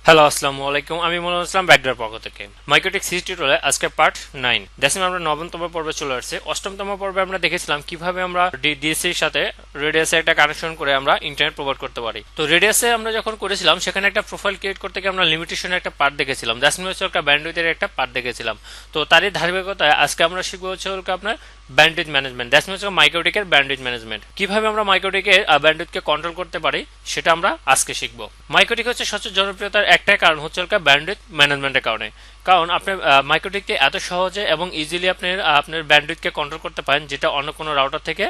Hello আসসালামু আলাইকুম, আমি মনোজ ইসলাম ব্যাকডোর পক্ষ থেকে মাইক্রোটিক সিরিজ টিউটোরিয়ালে আজকে পার্ট 9 দেখেন আমরা নবমতম পর্বে চলে আসছে। অষ্টমতম পর্বে আমরা দেখেছিলাম কিভাবে আমরা ডিএসসি এর সাথে রেডিয়াসে একটা কানেকশন করে আমরা ইন্টারনেট প্রোভাইড করতে পারি। তো রেডিয়াসে আমরা যখন করেছিলাম সেখানে একটা প্রোফাইল ক্রিয়েট করতে গিয়ে আমরা লিমিটেশনের একটা পার্ট দেখেছিলাম, দ্যাটস মিনস হচ্ছে ব্যান্ডউইথের একটা পার্ট দেখেছিলাম। তো তারই ধারাবাহিকতায় আজকে আমরা শিখবো হচ্ছে আপনার ব্যান্ডউইথ ম্যানেজমেন্ট, দ্যাটস মিনস মাইক্রোটিকের ব্যান্ডউইথ ম্যানেজমেন্ট। কিভাবে আমরা মাইক্রোটিকের ব্যান্ডউইথকে কন্ট্রোল করতে পারি সেটা আমরা আজকে শিখবো। মাইক্রোটিক হচ্ছে সবচেয়ে জনপ্রিয়তার একটাই কারণ হচ্ছে ব্যান্ডউইথ ম্যানেজমেন্টের কারণে। কারণ আপনি মাইক্রোটিককে এত সহজে এবং ইজিলি আপনার ব্যান্ডউইথকে কন্ট্রোল করতে পারেন, যেটা অন্য কোনো রাউটার থেকে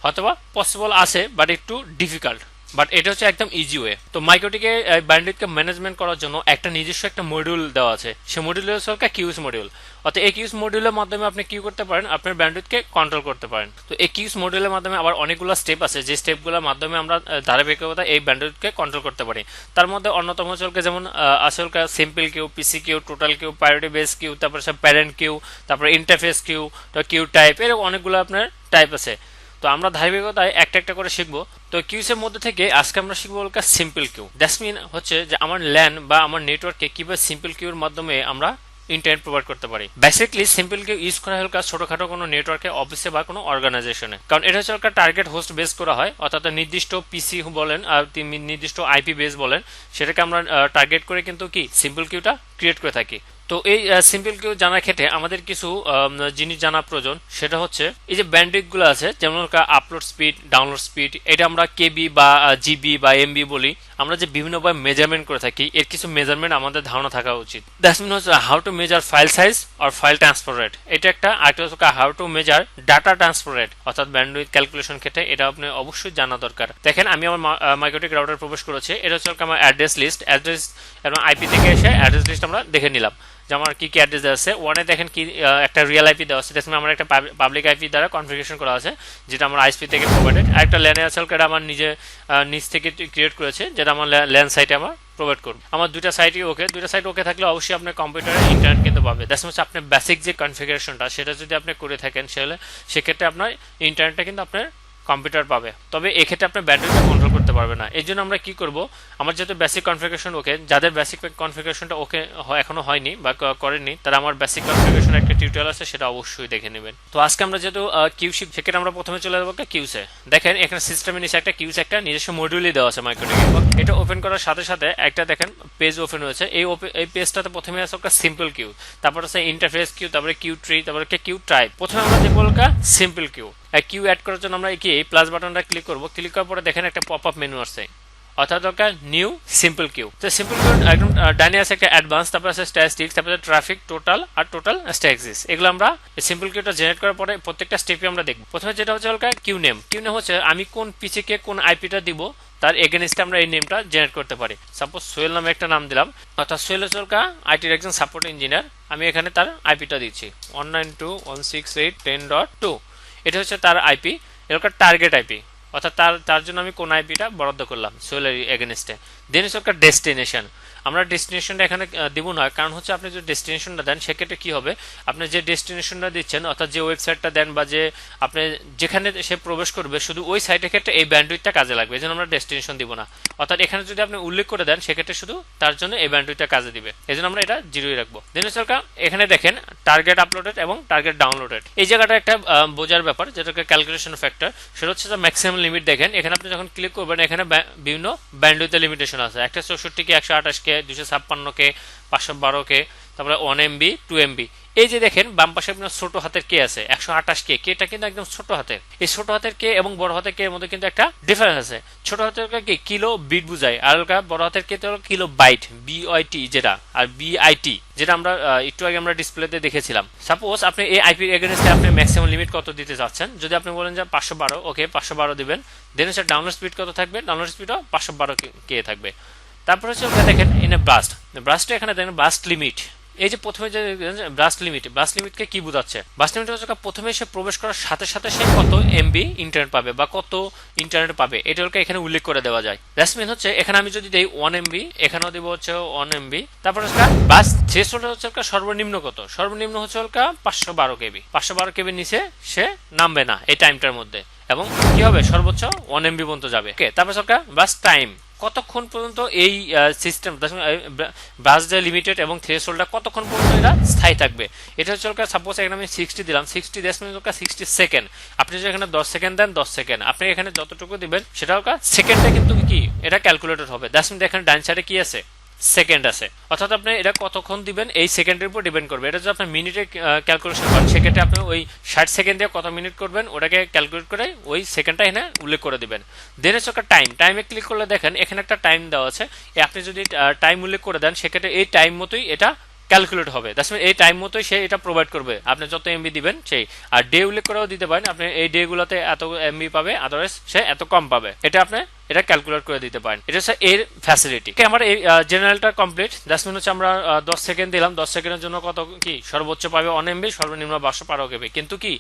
হয়তোবা পসিবল আছে বাট একটু ডিফিকাল্ট, বাট এটা হচ্ছে একদম ইজি ওয়ে। তো মাইক্রোটিকে ব্যান্ডউইথকে ম্যানেজমেন্ট করার জন্য একটা নিজস্ব একটা মডিউল দেওয়া আছে, সেই মডিউল হচ্ছে কিউস মডিউল। অর্থাৎ এই কিউস মডিউলের মাধ্যমে আপনি কি করতে পারেন, আপনার ব্যান্ডউইথকে কন্ট্রোল করতে পারেন। তো এই কিউস মডিউলের মাধ্যমে আবার অনেকগুলো স্টেপ আছে, যে স্টেপগুলোর মাধ্যমে আমরা ধারাবাহিকতা এই ব্যান্ডউইথকে কন্ট্রোল করতে পারি। তার মধ্যে অন্যতম হচ্ছে যেমন আসলে simple queue, PC queue, total queue, priority base queue, তারপরে প্যারেন্ট কিউ, তারপরে ইন্টারফেস কিউ, কিউ টাইপ, এরকম অনেকগুলো আপনার টাইপ আছে। তো আমরা ধারাবাহিকতায় একটা একটা করে শিখবো। তো কিউসের মধ্যে থেকে আজকে আমরা শিখবো সিম্পল কিউ। দ্যাটস মিন হচ্ছে যে আমার ল্যান বা আমার নেটওয়ার্কে কিভাবে সিম্পল কিউর মাধ্যমে আমরা ইন্টারনেট প্রোভাইড করতে পারি। বেসিক্যালি সিম্পল কিউ ইউজ করা হয় ছোটখাটো কোনো নেটওয়ার্কে, অফিসে বা কোনো অর্গানাইজেশনে, কারণ এটা হচ্ছে টার্গেট হোস্ট বেস করা হয়। অর্থাৎ নির্দিষ্ট পিসি বলেন আর নির্দিষ্ট আইপি বেস বলেন, সেটাকে আমরা টার্গেট করে কিন্তু কি সিম্পল কিউটা ক্রিয়েট করে থাকি। তো এই সিম্পল কিউ জানার ক্ষেত্রে আমাদের কিছু জিনিস জানা প্রয়োজন। সেটা হচ্ছে এই যে ব্যান্ডউইথ গুলো আছে, যেমন আপলোড স্পিড, ডাউনলোড স্পিড, এটা আমরা কেবি বা জিবি বা এমবি বলি। আমরা যে বিভিন্নভাবে মেজারমেন্ট করে থাকি, এর কিছু মেজারমেন্ট আমাদের ধারণা থাকা উচিত। দ্যাটস মিন হচ্ছে how to measure file size আর ফাইল ট্রান্সফার রেট, এটা একটা। আরেকটা হচ্ছে how to measure data transfer rate, অর্থাৎ ব্যান্ডউইথ ক্যালকুলেশন ক্ষেত্রে এটা আপনি অবশ্যই জানা দরকার। দেখেন আমি আমার মাইক্রোটিক রাউটার প্রবেশ করেছি, এটা হচ্ছে আমার অ্যাড্রেস লিস্ট, অ্যাড্রেস এবং আইপি থেকে এসে অ্যাড্রেস লিস্ট আমরা দেখে নিলাম যে আমার কি কি অ্যাড্রেস দেওয়া আছে। ওয়ানে দেখেন কি একটা রিয়েল আইপি দেওয়া আছে, দেখুন আমার একটা পাবলিক আইপি দ্বারা কনফিগারেশন করা আছে, যেটা আমার আইএসপি থেকে প্রোভাইডেড। আর একটা ল্যানে আছে, এটা আমার নিজ থেকে ক্রিয়েট করেছে, যেটা আমার ল্যান সাইটে আমার প্রোভাইড করুন। আমার দুইটা সাইটই ওকে, দুইটা সাইট ওকে থাকলে অবশ্যই আপনার কম্পিউটারে ইন্টারনেট কিন্তু পাবে। দ্যাটস মিনস আপনার বেসিক যে কনফিগারেশনটা সেটা যদি আপনি করে থাকেন, সেক্ষেত্রে আপনার ইন্টারনেটটা কিন্তু আপনার কম্পিউটার পাবে। তবে এক্ষেত্রে আপনার ব্যান্ডউইথটা কন্ট্রোল করতে পারবে না। এই জন্য আমরা কি করব, আমার যেহেতু বেসিক কনফিগারেশন ওকে, যাদের বেসিক কনফিগারেশনটা ওকে এখনো হয়নি বা করেনি, তারা আমার বেসিক কনফিগারেশন একটা টিউটোরিয়াল আছে, সেটা অবশ্যই দেখে নেবেন। তো আজকে আমরা যেহেতু কিউ শিখব, সেক্ষেত্রে আমরা প্রথমে চলে যাবো কিউসে। দেখেন এখানে সিস্টেমের নিচে একটা কিউস একটা নিজস্ব মডিউলই দেওয়া আছে মাইক্রোটিকে। এটা ওপেন করার সাথে সাথে একটা দেখেন পেজ ওপেন হয়েছে। এই পেজটাতে প্রথমে আছে একটা সিম্পল কিউ, তারপর আছে ইন্টারফেস কিউ, তারপরে কিউ ট্রি, তারপরে কিউ টাইপ। প্রথমে আমরা দেখবো সিম্পল কিউ। কিউ অ্যাড করার জন্য আমরা কি এই প্লাস বাটনটা ক্লিক করব। ক্লিক করার পরে দেখেন একটা পপ আপ মেনু আসছে, অর্থাৎ দরকার নিউ সিম্পল কিউ। তো সিম্পল কিউ একদম ডাইনে আছে একটা অ্যাডভান্স, তারপর আছে স্ট্যাটিস্টিক্স, তারপরে ট্রাফিক, টোটাল আর টোটাল স্ট্যাটিস্টিক্স। এগুলো আমরা সিম্পল কিউটা জেনারেট করার পরে প্রত্যেকটা স্টেপে আমরা দেখব। প্রথমে যেটা হচ্ছে কিউ নেম। কিউ নেম হচ্ছে আমি কোন পিসিকে কোন আইপিটা দিব, তার এগেনস্টে আমরা এই নেমটা জেনারেট করতে পারি। সাপোজ সোহেল নামে একটা নাম দিলাম, অর্থাৎ সোহেল হচ্ছে আইটির একজন সাপোর্ট ইঞ্জিনিয়ার। আমি এখানে তার আইপিটা দিচ্ছি 192.168.10.2। এটা হচ্ছে তার আইপি, এরকম টার্গেট আইপি, অর্থাৎ তার জন্য আমি কোন আইপিটা বরাদ্দ করলাম সোহেলের এগেনস্টে। দেন হচ্ছে একটা ডেস্টিনেশন। আমরা ডেস্টিনেশনটা এখানে দিব না, কারণ হচ্ছে আপনি যদি ডেস্টিনেশনটা দেন সেক্ষেত্রে কি হবে, আপনি যে ডেস্টিনেশনটা দিচ্ছেন অর্থাৎ যে ওয়েবসাইটটা দেন বা যে আপনি যেখানে সে প্রবেশ করবে শুধু ওই সাইটের ক্ষেত্রে এই ব্যান্ডউইথটা কাজে লাগবে, এই জন্য আমরা ডেস্টিনেশন দিব না। অর্থাৎ এখানে যদি আপনি উল্লেখ করে দেন সেক্ষেত্রে শুধু তার জন্য এই ব্যান্ডউইথটা কাজে দিবে, এই জন্য আমরা এটা জিরোই রাখবো। দেন হচ্ছে এখানে দেখেন টার্গেট আপলোডেড এবং টার্গেট ডাউনলোডেড। এই জায়গাটা একটা বোঝার ব্যাপার, যেটাকে ক্যালকুলেশন ফ্যাক্টর, সেটা হচ্ছে ম্যাক্সিমাম লিমিট। দেখেন এখানে আপনি যখন ক্লিক করবেন এখানে বিভিন্ন ব্যান্ডউইথের লিমিটেশন আছে, 164K, 128K, 256K, 512K, তারপরে 1 MB, 2 MB। এই যে দেখেন বাম পাশে আপনার ছোট হাতের কে আছে 128K, কেটা কিন্তু একদম ছোট হাতের। এই ছোট হাতের কে এবং বড় হাতের কে এর মধ্যে কিন্তু একটা ডিফারেন্স আছে। ছোট হাতের কে কিলো বিট বুঝায়, আর বড় হাতের কে হলো কিলো বাইট, বিআইটি যেটা, আর বিআইটি যেটা আমরা একটু আগে আমরা ডিসপ্লেতে দেখেছিলাম। সাপোজ আপনি এই আইপি এগেইনস্টে আপনি ম্যাক্সিমাম লিমিট কত দিতে চাচ্ছেন, যদি আপনি বলেন যে 512, ওকে 512 দিবেন। দেন হচ্ছে ডাউনলোড স্পিড কত থাকবে, ডাউনলোড স্পিডও 512K থাকবে। তারপর হচ্ছে দেখেন ইন ব্রাস্টে এখানে দেখেন ব্রাস্ট লিমিট। এই যে প্রথমে যে ব্রাস্ট লিমিটকে কি বোঝাচ্ছে, ব্রাস্ট লিমিট হচ্ছে প্রথমে সে প্রবেশ করার সাথে সাথে সে কত এমবি ইন্টারনেট পাবে বা কত ইন্টারনেট পাবে, এটা এখানে উল্লেখ করে দেওয়া যায়। দ্যাটস মিন হচ্ছে এখানে আমি যদি দেই 1 MB, এখানেও দিব হচ্ছে 1 MB। তারপর ব্রাস্ট থ্রেশহোল্ড হচ্ছে সর্বনিম্ন কত, সর্বনিম্ন হচ্ছে 512 KB। 512 KB নিচে সে নামবে না এই টাইমটার মধ্যে, এবং কি হবে সর্বোচ্চ 1 MB পর্যন্ত যাবে। তারপর ব্রাস্ট টাইম, কতক্ষণ পর্যন্ত এই সিস্টেম ব্রাশ ডে লিমিটেড এবং থ্রেশহোল্ডটা কতক্ষণ পর্যন্ত এটা স্থায়ী থাকবে। এটা হচ্ছে সাপোজ এখানে আমি 60 দিলাম, 60 দ্যাটস মিনস 60 সেকেন্ড। আপনি যদি এখানে 10 সেকেন্ড দেন 10 সেকেন্ড, আপনি এখানে যতটুকু দিবেন সেটা সেকেন্ডে কিন্তু কি এটা ক্যালকুলেটর হবে। দ্যাটস মিনস এখানে ডান সাইডে কি আছে, সেকেন্ড আছে। অর্থাৎ আপনি এটা কতক্ষণ দিবেন এই সেকেন্ডের উপর ডিপেন্ড করবে। এটা যদি আপনার মিনিটে ক্যালকুলেশন করেন সেক্ষেত্রে আপনি ওই 60 সেকেন্ড দিয়ে কত মিনিট করবেন ওটাকে ক্যালকুলেট করে ওই সেকেন্ডটা এখানে উল্লেখ করে দিবেন। দেন হচ্ছে টাইমে ক্লিক করলে দেখেন এখানে একটা টাইম দেওয়া আছে। আপনি যদি টাইম উল্লেখ করে দেন সেক্ষেত্রে এই টাইম মতোই এটা ক্যালকুলেট হবে। দ্যাটস মিন এই টাইম মতোই সে এটা প্রোভাইড করবে। আপনি যত এমবি দিবেন সেই, আর ডে উল্লেখ করেও দিতে পারেন, আপনি এই ডে গুলোতে এত এমবি পাবে, আদারওয়াইজ সে এত কম পাবে। এটা আপনি এটা ক্যালকুলেট করে দিতে পারেন। এটা হচ্ছে এর ফ্যাসিলিটি। আমার এই জেনারেলটা কমপ্লিট। দ্যাটস মিন হচ্ছে আমরা 10 সেকেন্ড দিলাম, 10 সেকেন্ডের জন্য কত কি সর্বোচ্চ পাবে 1 এমবি, সর্বনিম্ন 1212 কেবি, কিন্তু কি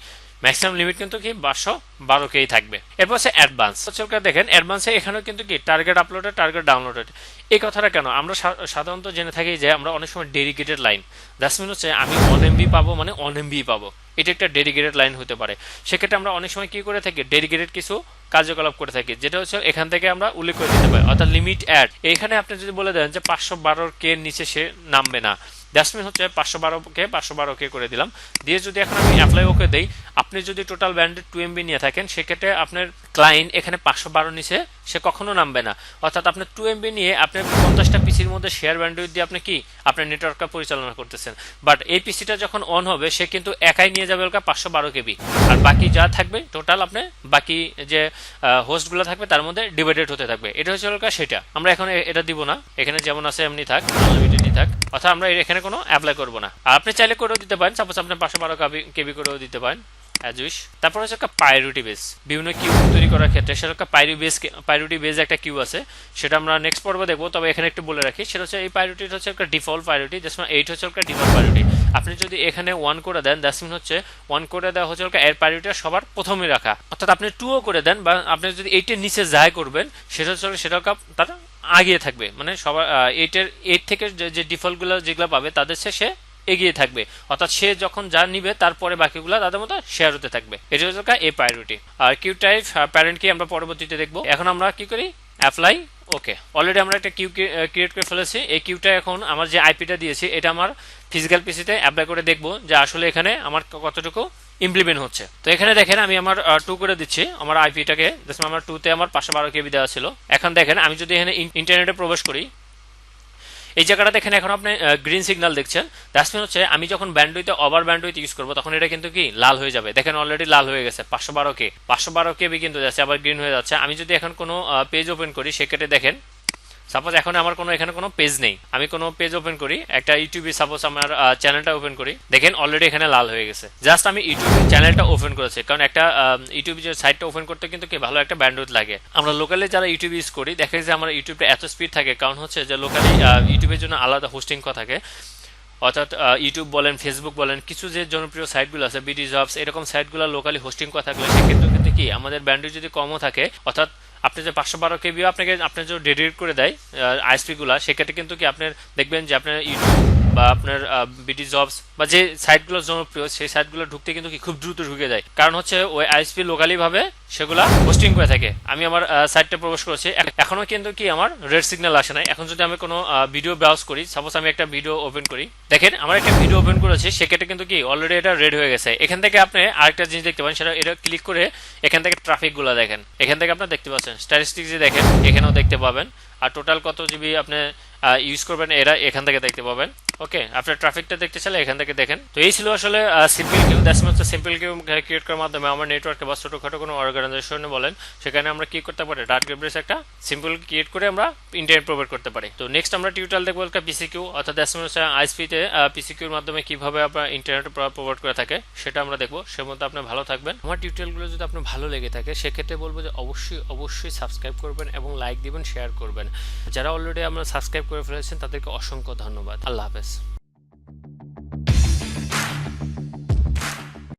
ম্যাক্সিমাম লিমিট কিন্তু কি 1212 কেই থাকবে। এরপর হচ্ছে অ্যাডভান্স। হচ্ছে দেখেন অ্যাডভান্সে এখানেও কিন্তু কি টার্গেট আপলোডেড, টার্গেট ডাউনলোডেড। এই কথাটা কেন আমরা সাধারণত জেনে থাকি যে আমরা অনেক সময় ডেডিকেটেড লাইন, দ্যাটস মিন হচ্ছে আমি 1 এমবি পাবো মানে 1 এমবি পাবো, এটা একটা ডেডিকেটেড লাইন হতে পারে। সেক্ষেত্রে আমরা অনেক সময় কি করে থাকি, ডেডিকেটেড কিছু কার্যকলাপ করে থাকি, যেটা হচ্ছে এখান থেকে আমরা উল্লেখ করে দিতে পারি। অর্থাৎ লিমিট অ্যাড, এখানে আপনি যদি বলে দেন যে 512 কে নিচে সে নামবে না, দ্যাটস মিন হচ্ছে 512 কে করে দিলাম, দিয়ে যদি এখন আমি অ্যাপ্লাই ওকে দেই, আপনি যদি টোটাল ব্যান্ডেড 2 এমবি নিয়ে থাকেন সেক্ষেত্রে আপনার ক্লায়েন্ট এখানে 512 নিচে সে কখনো নামবে না। অর্থাৎ আপনার 2 এমবি নিয়ে আপনি 50টা পিসির মধ্যে শেয়ার ব্যান্ডউইথ দিয়ে আপনি কি আপনার নেটওয়ার্কটা পরিচালনা করতেছেন, বাট এই পিসিটা যখন অন হবে সে কিন্তু একাই নিয়ে যাবে 512 কেবি, আর বাকি যা থাকবে টোটাল আপনি বাকি যে হোস্টগুলো থাকবে তার মধ্যে ডিভাইডেড হতে থাকবে। এটা হচ্ছে সেটা। আমরা এখন এটা দিব না, এখানে যেমন আছে এমনি থাক, আনলিমিটেডই থাক, অর্থাৎ আমরা এখানে কোনো অ্যাপ্লাই করবো না। আর আপনি চাইলে করেও দিতে পারেন, সাপোজ আপনি 512 কেবি করেও দিতে পারেন অ্যাজ উইশ। তারপর হচ্ছে একটা প্রায়োরিটি বেস, বিভিন্ন কিউ তৈরি করার ক্ষেত্রে সেটা একটা প্রায়োরিটি বেস একটা কিউ আছে, সেটা আমরা নেক্সট পর্বে দেখবো। তবে এখানে একটু বলে রাখি, সেটা হচ্ছে এই প্রায়োরিটিটা হচ্ছে একটা ডিফল্ট প্রায়োরিটি, যেমন 8 হচ্ছে একটা ডিফল্ট প্রায়োরিটি। আপনি যদি এখানে 1 করে দেন, দ্যাটস মিন হচ্ছে 1 করে দেওয়া হচ্ছে এর প্রায়োরিটিটা সবার প্রথমে রাখা। অর্থাৎ আপনি 2ও করে দেন, বা আপনি যদি 8 এর নিচে যাই করবেন সেটা হচ্ছে সেটা তার আগিয়ে থাকবে, মানে সবার 8 থেকে যে ডিফল্টগুলো যেগুলো পাবে তাদের সে এগিয়ে থাকবে। অর্থাৎ সে যখন যা নিবে তারপরে বাকিগুলো তাদের মতো শেয়ার হতে থাকবে। এটা হচ্ছে এই প্রায়োরিটি। আর কিউ টাইপ প্যারেন্ট কি আমরা পরবর্তীতে দেখবো। এখন আমরা কি করি, অ্যাপ্লাই ওকে। অলরেডি আমরা একটা কিউ ক্রিয়েট করে ফেলেছি। এই কিউটা এখন আমার যে আইপিটা দিয়েছি এটা আমার ফিজিক্যাল পিসিতে অ্যাপ্লাই করে দেখবো যে আসলে এখানে আমার কতটুকু ইমপ্লিমেন্ট হচ্ছে। তো এখানে দেখেন আমি আমার 2 করে দিচ্ছি আমার আইপিটাকে, আমার 2 তে আমার 512 কেবি দেওয়া ছিল। এখন দেখেন আমি যদি এখানে ইন্টারনেটে প্রবেশ করি, এই জায়গাটা দেখেন এখন আপনি গ্রিন সিগন্যাল দেখছেন, দ্যাটস মিন হচ্ছে আমি যখন ব্যান্ডউইথে ওভার ব্যান্ডউইথ ইউজ করবো তখন এটা কিন্তু কি লাল হয়ে যাবে। দেখেন অলরেডি লাল হয়ে গেছে, 512 কেবি কিন্তু যাচ্ছে, আবার গ্রিন হয়ে যাচ্ছে। আমি যদি এখন কোনো পেজ ওপেন করি সেক্ষেত্রে দেখেন, সাপোজ এখন আমার এখানে কোনো পেজ নেই, আমি কোনো পেজ ওপেন করি, একটা ইউটিউবে সাপোজ আমার চ্যানেলটা ওপেন করি, দেখেন অলরেডি এখানে লাল হয়ে গেছে। জাস্ট আমি ইউটিউবে চ্যানেলটা ওপেন করেছি, কারণ একটা ইউটিউবে যে সাইটটা ওপেন করতে কিন্তু কি ভালো একটা ব্যান্ডউইথ লাগে। আমরা লোকালি যারা ইউটিউব ইউজ করি দেখে যে আমার ইউটিউবটা এত স্পিড থাকে, কারণ হচ্ছে যে লোকালি ইউটিউবের জন্য আলাদা হোস্টিং থাকে। অর্থাৎ ইউটিউব বলেন, ফেসবুক বলেন, কিছু যে জনপ্রিয় সাইটগুলো আছে, বিডি জবস, এরকম সাইটগুলো লোকালি হোস্টিং করা থাকলে সেক্ষেত্রে কিন্তু কি আমাদের ব্যান্ডউইথ যদি কমও থাকে, অর্থাৎ আপনি যে 512 কেবিও আপনার যে ডেডিকেট করে দেয় আইএসপি গুলা, সেক্ষেত্রে কিন্তু কি আপনার দেখবেন যে আপনার ইউটিউব বা আপনার বিডি জবস বা যে সাইটগুলো জনপ্রিয় সেই সাইটগুলো ঢুকতে কিন্তু কি খুব দ্রুত ঢুকে যায়, কারণ হচ্ছে ওই আইএসপি লোকালি ভাবে সেগুলা হোস্টিং করে থাকে। আমি আমার সাইটটা প্রবেশ করেছি, এখনো কিন্তু কি আমার রেড সিগন্যাল আসে নাই। এখন যদি আমি কোনো ভিডিও ব্রাউজ করি, সাপোজ আমি একটা ভিডিও ওপেন করি, দেখেন আমার একটা ভিডিও ওপেন করেছি, সেক্ষেত্রে কিন্তু কি অলরেডি এটা রেড হয়ে গেছে। এখান থেকে আপনি আরেকটা জিনিস দেখতে পাবেন, সেটা এটা ক্লিক করে এখান থেকে ট্রাফিক গুলা দেখেন, এখান থেকে আপনার দেখতে পাচ্ছেন স্ট্যাটিস্টিক্স দেখেন, এখানেও দেখতে পাবেন, আর টোটাল কত জিবি আপনি ইউজ করবেন এরা এখান থেকে দেখতে পাবেন। ওকে, আপনার ট্রাফিকটা দেখতে চাইলে এখান থেকে দেখেন। তো এই ছিল আসলে simple queue. That's means simple queue create করার মাধ্যমে আমার নেটওয়ার্কে বা ছোটখাটো কোনো অর্গানাইজেশনে বলেন, সেখানে আমরা কি করতে পারি, টার্গেট বেস একটা সিম্পল ক্রিয়েট করে আমরা ইন্টারনেট প্রোভাইড করতে পারি। তো নেক্সট আমরা টিউটোরিয়াল দেখবো পিসি কিউ, অর্থাৎ দ্যাটস মিনস আইএসপিতে পিসি কিউর মাধ্যমে কিভাবে আপনার ইন্টারনেট প্রোভাইড করে থাকে সেটা আমরা দেখবো। সে মধ্যে আপনি ভালো থাকবেন। আমার টিউটোরিয়ালগুলো যদি আপনার ভালো লেগে থাকে সেক্ষেত্রে বলবো যে অবশ্যই সাবস্ক্রাইব করবেন এবং লাইক দিবেন, শেয়ার করবেন। যারা অলরেডি আমরা সাবস্ক্রাইব করে ফেলেছেন তাদেরকে অসংখ্য ধন্যবাদ। আল্লাহ হাফেজ।